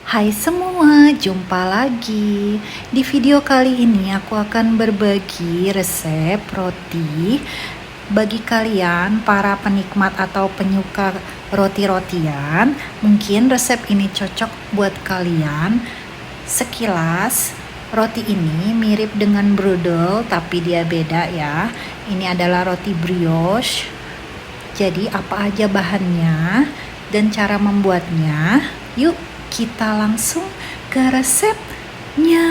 Hai semua, jumpa lagi. Di video kali ini aku akan berbagi resep roti bagi kalian para penikmat atau penyuka roti-rotian. Mungkin resep ini cocok buat kalian. Sekilas, roti ini mirip dengan brudel tapi dia beda ya. Ini adalah roti brioche. Jadi apa aja bahannya dan cara membuatnya? Yuk kita langsung ke resepnya.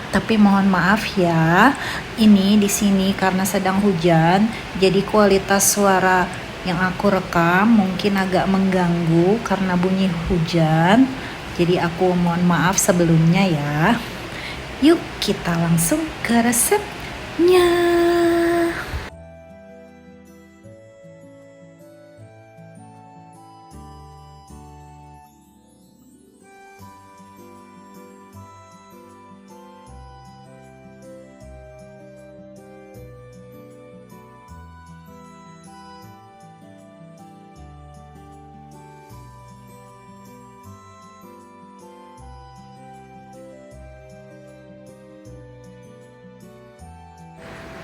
Tapi mohon maaf ya, ini di sini karena sedang hujan, jadi kualitas suara yang aku rekam mungkin agak mengganggu karena bunyi hujan. Jadi aku mohon maaf sebelumnya ya. Yuk kita langsung ke resepnya.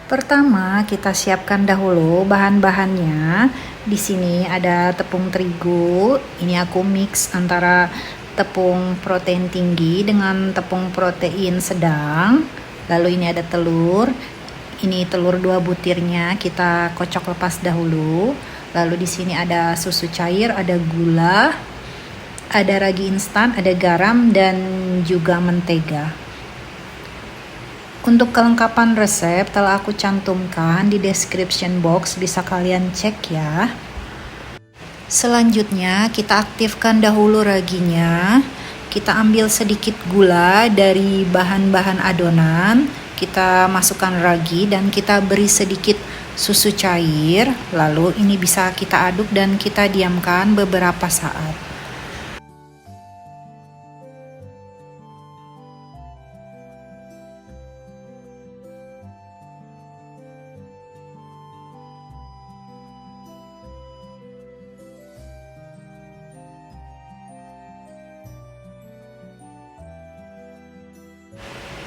Pertama, kita siapkan dahulu bahan-bahannya. Di sini ada tepung terigu. Ini aku mix antara tepung protein tinggi dengan tepung protein sedang. Lalu ini ada telur. Ini telur 2 butirnya kita kocok lepas dahulu. Lalu di sini ada susu cair, ada gula, ada ragi instan, ada garam dan juga mentega. Untuk kelengkapan resep telah aku cantumkan di description box, bisa kalian cek ya. Selanjutnya kita aktifkan dahulu raginya. Kita ambil sedikit gula dari bahan-bahan adonan, kita masukkan ragi dan kita beri sedikit susu cair. Lalu ini bisa kita aduk dan kita diamkan beberapa saat.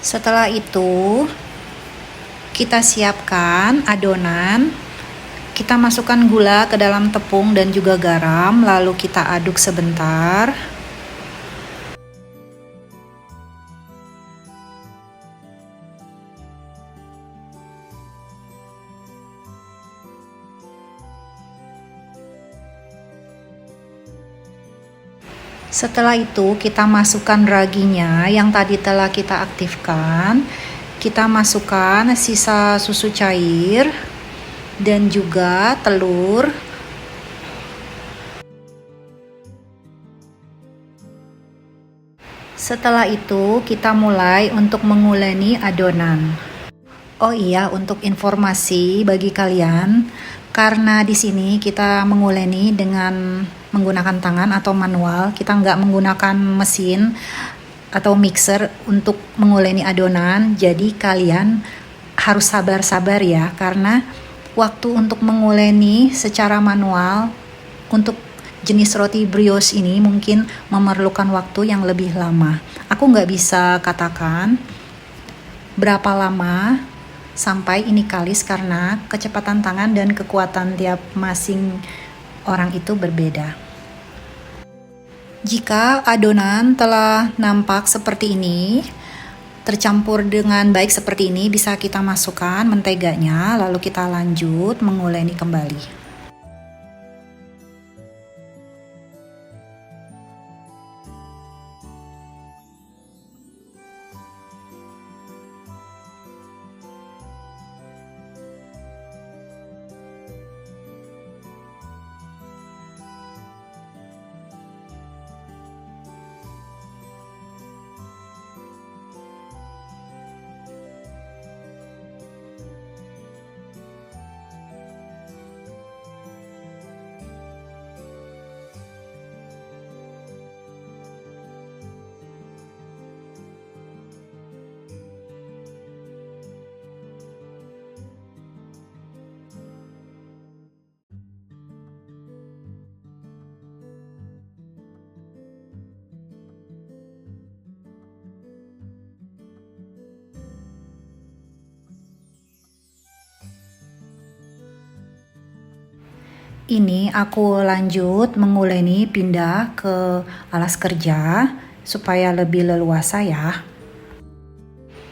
Setelah itu, kita siapkan adonan. Kita masukkan gula ke dalam tepung dan juga garam, lalu kita aduk sebentar. Setelah itu kita masukkan raginya yang tadi telah kita aktifkan. Kita masukkan sisa susu cair dan juga telur. Setelah itu kita mulai untuk menguleni adonan. Oh iya, untuk informasi bagi kalian, karena di sini kita menguleni dengan menggunakan tangan atau manual, kita nggak menggunakan mesin atau mixer untuk menguleni adonan. Jadi kalian harus sabar-sabar ya, karena waktu untuk menguleni secara manual untuk jenis roti brioche ini mungkin memerlukan waktu yang lebih lama. Aku nggak bisa katakan berapa lama sampai ini kalis karena kecepatan tangan dan kekuatan tiap masing orang itu berbeda. Jika adonan telah nampak seperti ini, tercampur dengan baik seperti ini, bisa kita masukkan menteganya, lalu kita lanjut menguleni kembali. Ini aku lanjut menguleni pindah ke alas kerja supaya lebih leluasa ya.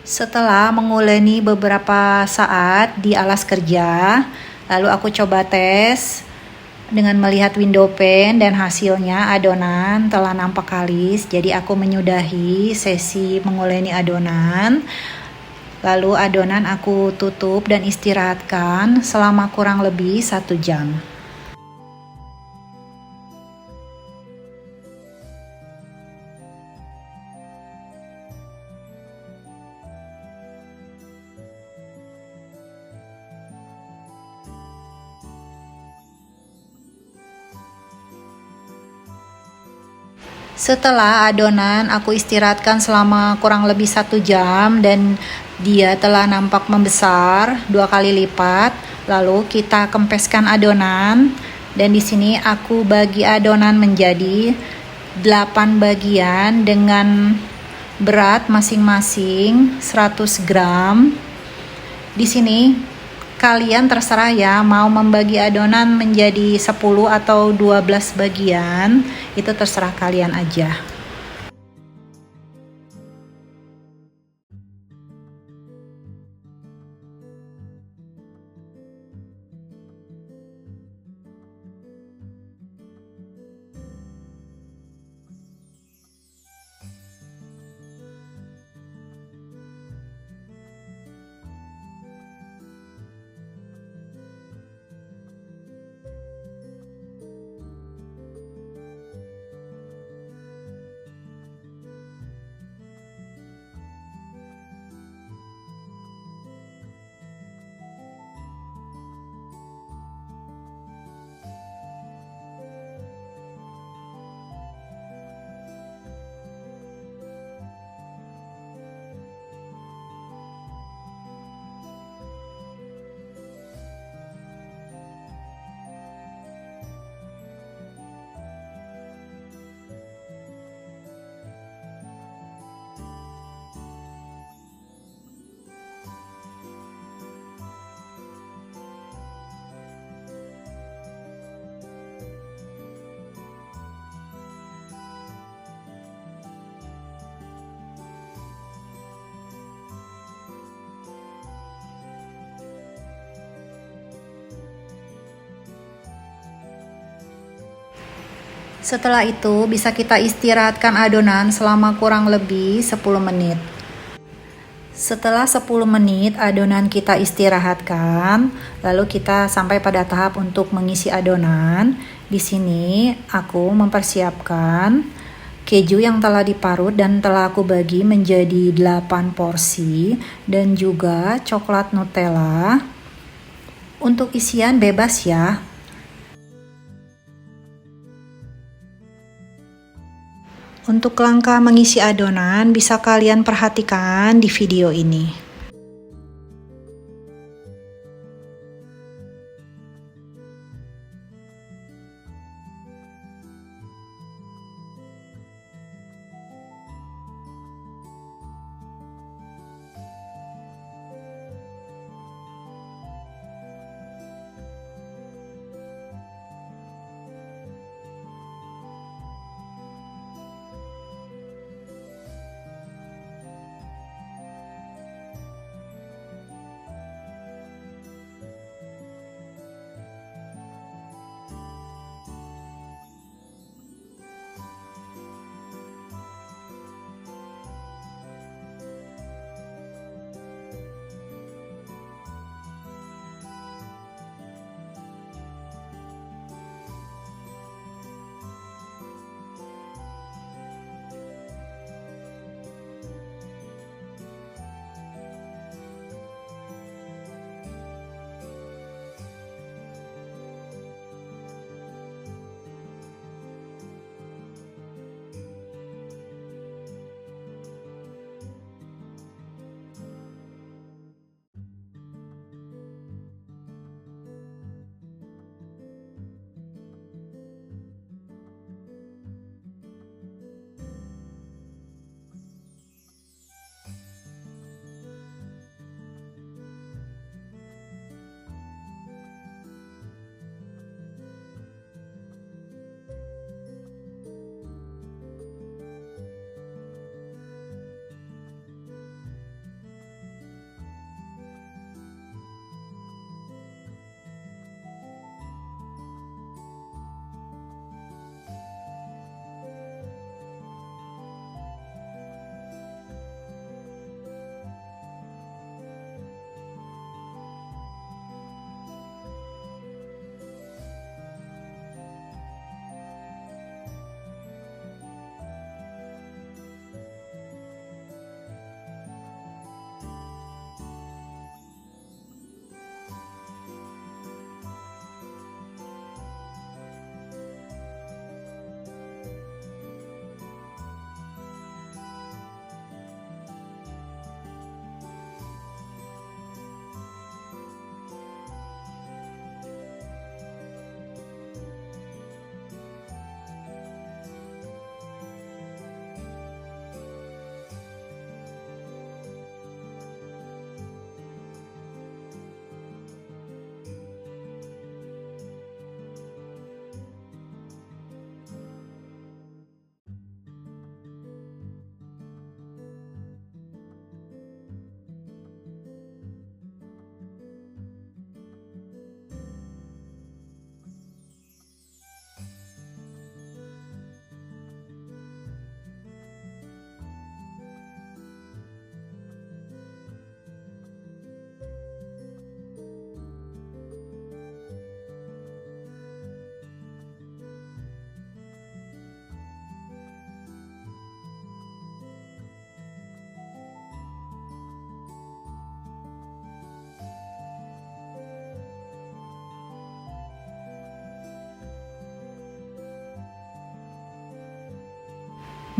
Setelah menguleni beberapa saat di alas kerja, lalu aku coba tes dengan melihat window pane dan hasilnya adonan telah nampak kalis. Jadi aku menyudahi sesi menguleni adonan. Lalu adonan aku tutup dan istirahatkan selama kurang lebih 1 jam. Setelah adonan aku istirahatkan selama kurang lebih 1 jam dan dia telah nampak membesar 2 kali lipat. Lalu kita kempeskan adonan dan di sini aku bagi adonan menjadi 8 bagian dengan berat masing-masing 100 gram. Di sini kalian terserah ya, mau membagi adonan menjadi 10 atau 12 bagian, itu terserah kalian aja. Setelah itu bisa kita istirahatkan adonan selama kurang lebih 10 menit. Setelah 10 menit adonan kita istirahatkan, lalu kita sampai pada tahap untuk mengisi adonan. Di sini aku mempersiapkan keju yang telah diparut dan telah aku bagi menjadi 8 porsi dan juga coklat Nutella. Untuk isian bebas ya. Untuk langkah mengisi adonan bisa kalian perhatikan di video ini.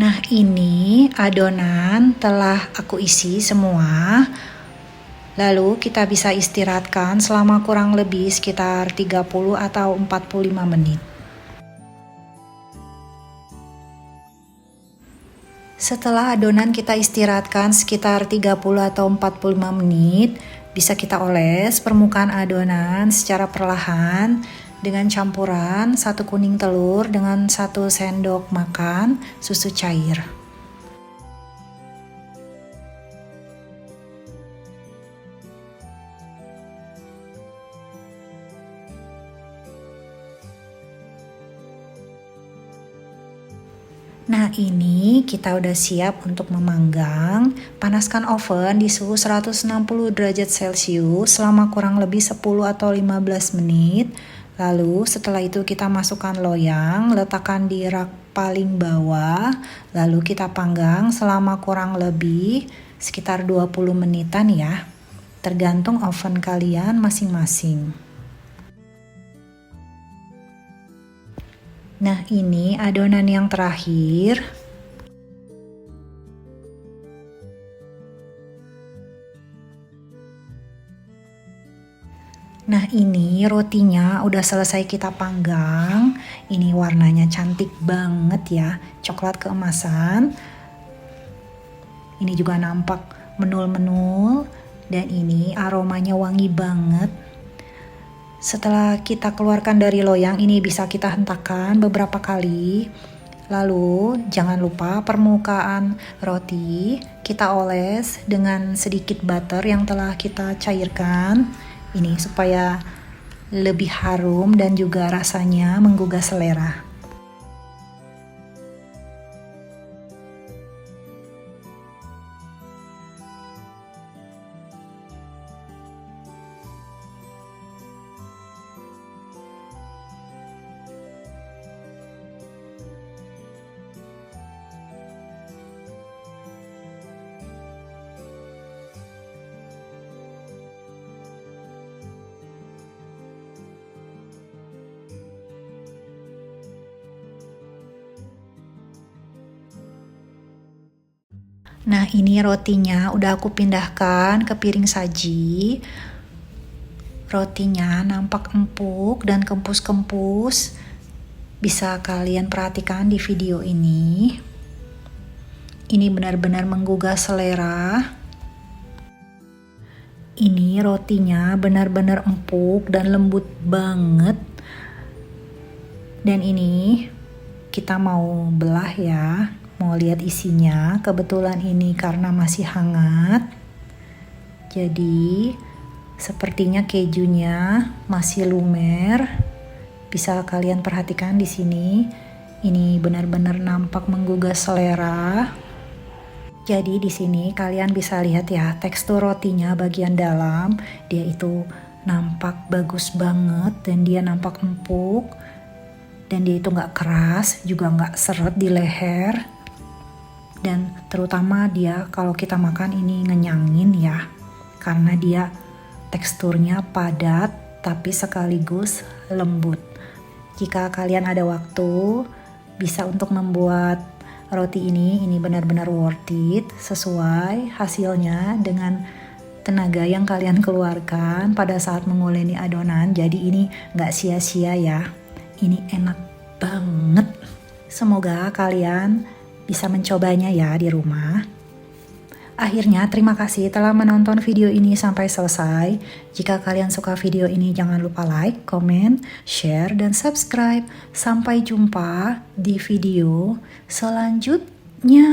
Nah, ini adonan telah aku isi semua. Lalu kita bisa istirahatkan selama kurang lebih sekitar 30 atau 45 menit. Setelah adonan kita istirahatkan sekitar 30 atau 45 menit, bisa kita oles permukaan adonan secara perlahan dengan campuran 1 kuning telur dengan 1 sendok makan susu cair. Nah, ini kita udah siap untuk memanggang. Panaskan oven di suhu 160 derajat Celcius selama kurang lebih 10 atau 15 menit. Lalu setelah itu kita masukkan loyang, letakkan di rak paling bawah. Lalu kita panggang selama kurang lebih sekitar 20 menitan ya. Tergantung oven kalian masing-masing. Nah, ini adonan yang terakhir. Nah, ini rotinya udah selesai kita panggang. Ini warnanya cantik banget ya, coklat keemasan. Ini juga nampak menul-menul dan ini aromanya wangi banget. Setelah kita keluarkan dari loyang, ini bisa kita hentakkan beberapa kali. Lalu jangan lupa permukaan roti kita oles dengan sedikit butter yang telah kita cairkan. Ini supaya lebih harum dan juga rasanya menggugah selera. Nah, ini rotinya udah aku pindahkan ke piring saji. Rotinya nampak empuk dan kempus-kempus. Bisa kalian perhatikan di video ini. Ini benar-benar menggugah selera. Ini rotinya benar-benar empuk dan lembut banget. Dan ini kita mau belah ya. Mau lihat isinya, kebetulan ini karena masih hangat. Jadi sepertinya kejunya masih lumer. Bisa kalian perhatikan di sini. Ini benar-benar nampak menggugah selera. Jadi di sini kalian bisa lihat ya, tekstur rotinya bagian dalam dia itu nampak bagus banget dan dia nampak empuk. Dan dia itu nggak keras, juga nggak seret di leher. Dan terutama dia kalau kita makan ini ngenyangin ya, karena dia teksturnya padat tapi sekaligus lembut. Jika kalian ada waktu bisa untuk membuat roti ini benar-benar worth it, sesuai hasilnya dengan tenaga yang kalian keluarkan pada saat menguleni adonan. Jadi ini gak sia-sia ya, ini enak banget. Semoga kalian bisa mencobanya ya di rumah. Akhirnya terima kasih telah menonton video ini sampai selesai. Jika kalian suka video ini jangan lupa like, comment, share, dan subscribe. Sampai jumpa di video selanjutnya.